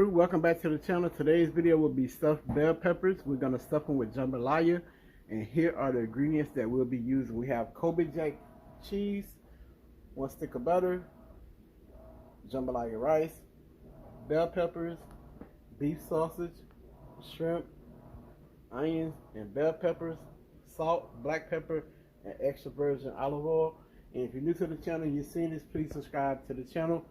crew, welcome back to the channel. Today's video will be stuffed bell peppers. We're going to stuff them with jambalaya, and here are the ingredients that we'll be using. We have Kobe Jack cheese, 1 stick of butter, jambalaya rice, bell peppers, beef sausage, shrimp, onions and bell peppers, salt, black pepper, and extra virgin olive oil. And if you're new to the channel and you've seen this, please subscribe to the channel.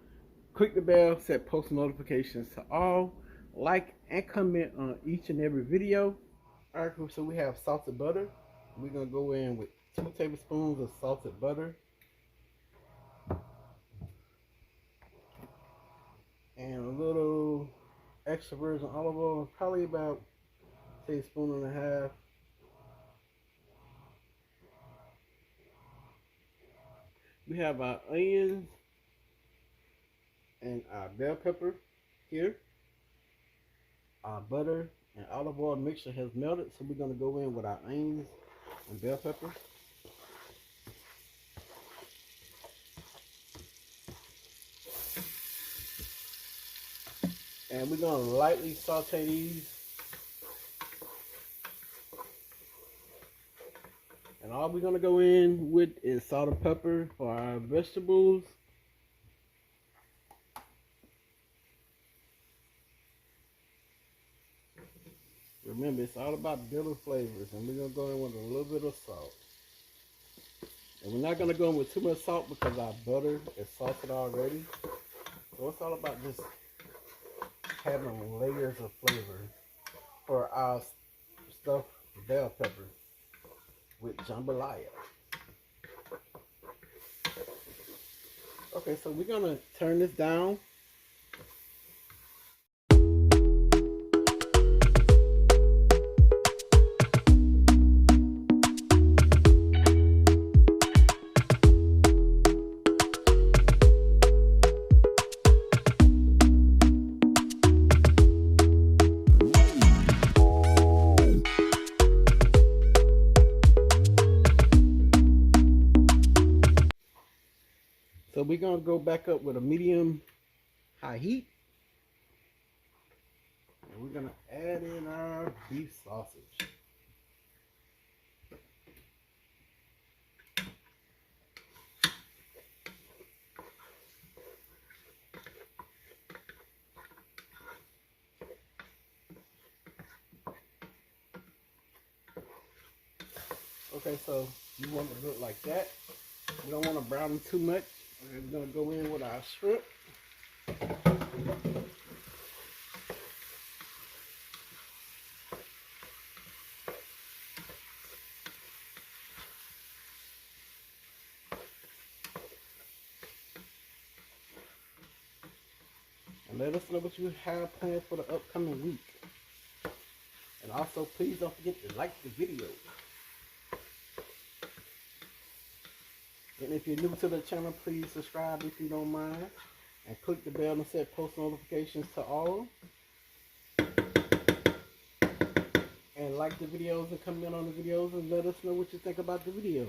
Click the bell, set post notifications to all, like and comment on each and every video. Alright, so we have salted butter. We're going to go in with 2 tablespoons of salted butter. And a little extra virgin olive oil, probably about a teaspoon and a half. We have our onions and our bell pepper here. Our butter and olive oil mixture has melted, so we're going to go in with our onions and bell pepper. And we're going to lightly saute these. And all we're going to go in with is salt and pepper for our vegetables. Remember, it's all about building flavors, and we're going to go in with a little bit of salt. And we're not going to go in with too much salt because our butter is salted already. So it's all about just having layers of flavor for our stuffed bell pepper with jambalaya. Okay, so we're going to turn this down. So we're going to go back up with a medium high heat. And we're going to add in our beef sausage. Okay, so you want it to look like that. We don't want to brown them too much. We're going to go in with our shrimp. And let us know what you have planned for the upcoming week. And also, please don't forget to like the video. And if you're new to the channel, please subscribe if you don't mind. And click the bell and set post notifications to all. And like the videos and comment on the videos and let us know what you think about the videos.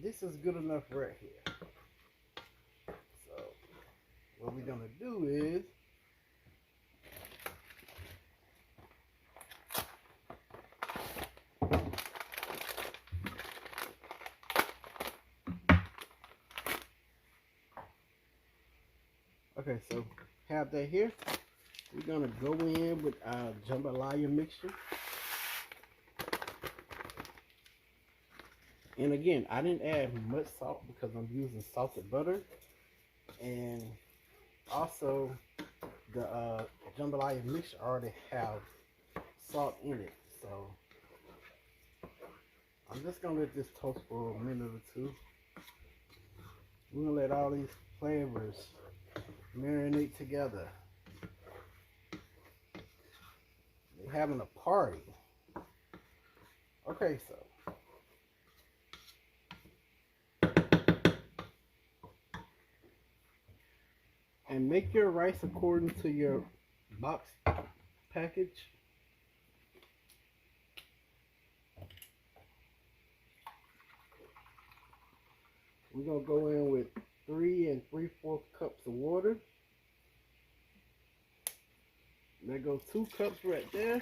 This is good enough right here. So what we're going to do is okay, so have that here. We're gonna go in with our jambalaya mixture. And again, I didn't add much salt because I'm using salted butter, and also the jambalaya mixture already have salt in it. So I'm just gonna let this toast for a minute or two. We're gonna let all these flavors marinate together. They're having a party. Okay, so and make your rice according to your box package. We're gonna go in with 3 3/4 cups of water. There goes 2 cups right there.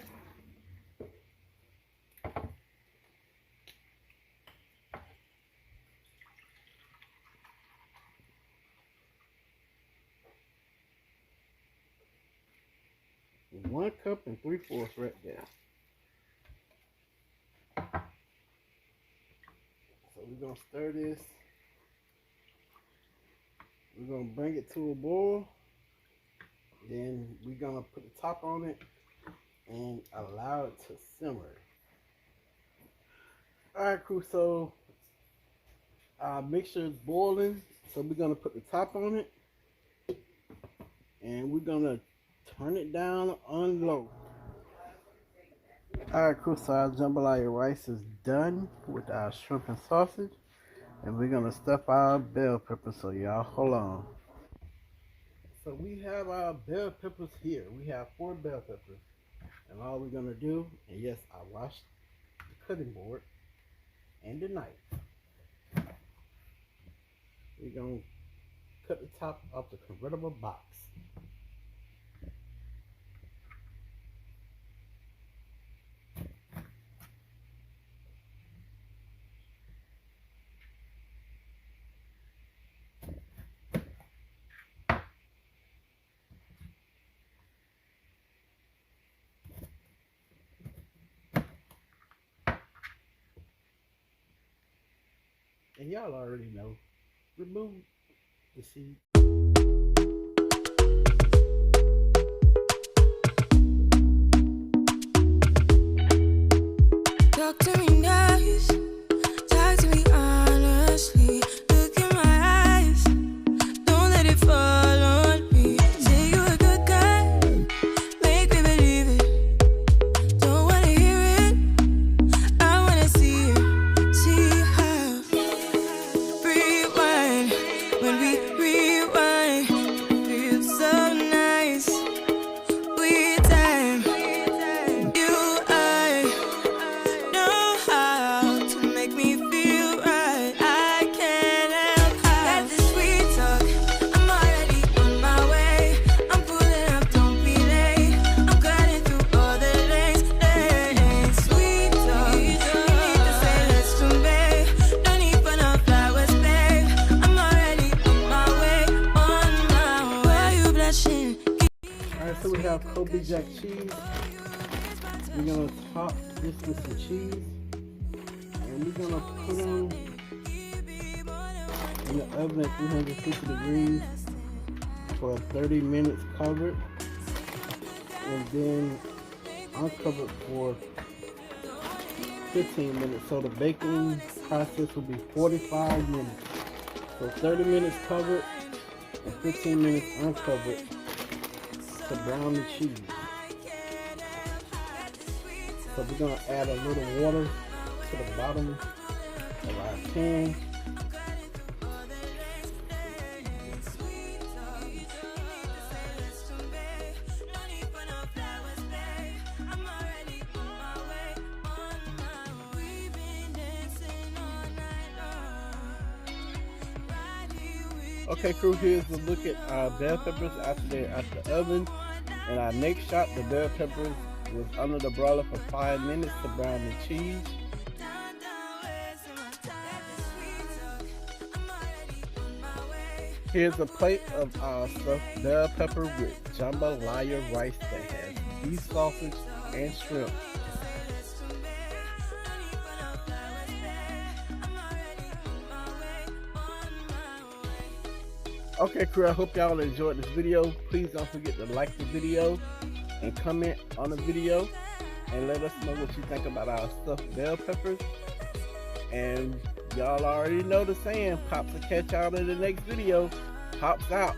One cup and 3/4 right there. So we're gonna stir this. We're gonna bring it to a boil. Then we're gonna put the top on it and allow it to simmer. Alright, crew, so our mixture is boiling. So we're gonna put the top on it and we're gonna turn it down on low. Alright, crew, so our jambalaya rice is done with our shrimp and sausage. And we're gonna stuff our bell peppers, so y'all hold on. So we have our bell peppers here. We have 4 bell peppers. And all we're gonna do, and yes, I washed the cutting board and the knife. We're gonna cut the top off the convertible box. And y'all already know, remove the seed. Talk to me nice, talk to me honestly. Look in my eyes, don't let it fall on me. Say you a good guy, make me believe it. Don't wanna hear it, I wanna see it. See how rewind, when we rewind, feels so nice. We time, you I know how to make me feel right. I can't help how that this sweet talk. I'm already on my way. I'm pulling up, don't be late. I'm cutting through all the lanes. Sweet talk. You need to say let's do, babe. No need for no flowers, babe. I'm already on my way, on my way. Why you blushing? Alright, so we have Kobe Jack cheese. We're gonna top this with some cheese. And we're gonna put them in the oven at 350 degrees for 30 minutes covered. And then uncovered for 15 minutes. So the baking process will be 45 minutes. So 30 minutes covered and 15 minutes uncovered to brown the cheese. So we're gonna add a little water to the bottom of our pan. Okay, crew, here's a look at our bell peppers after they're out the oven. And our next shot, the bell peppers was under the broiler for 5 minutes to brown the cheese. Here's a plate of our stuffed bell pepper with jambalaya rice that has beef sausage and shrimp. Okay, crew, I hope y'all enjoyed this video. Please don't forget to like the video and comment on the video and let us know what you think about our stuffed bell peppers. And y'all already know the saying, Pops will catch y'all in the next video. Pops out.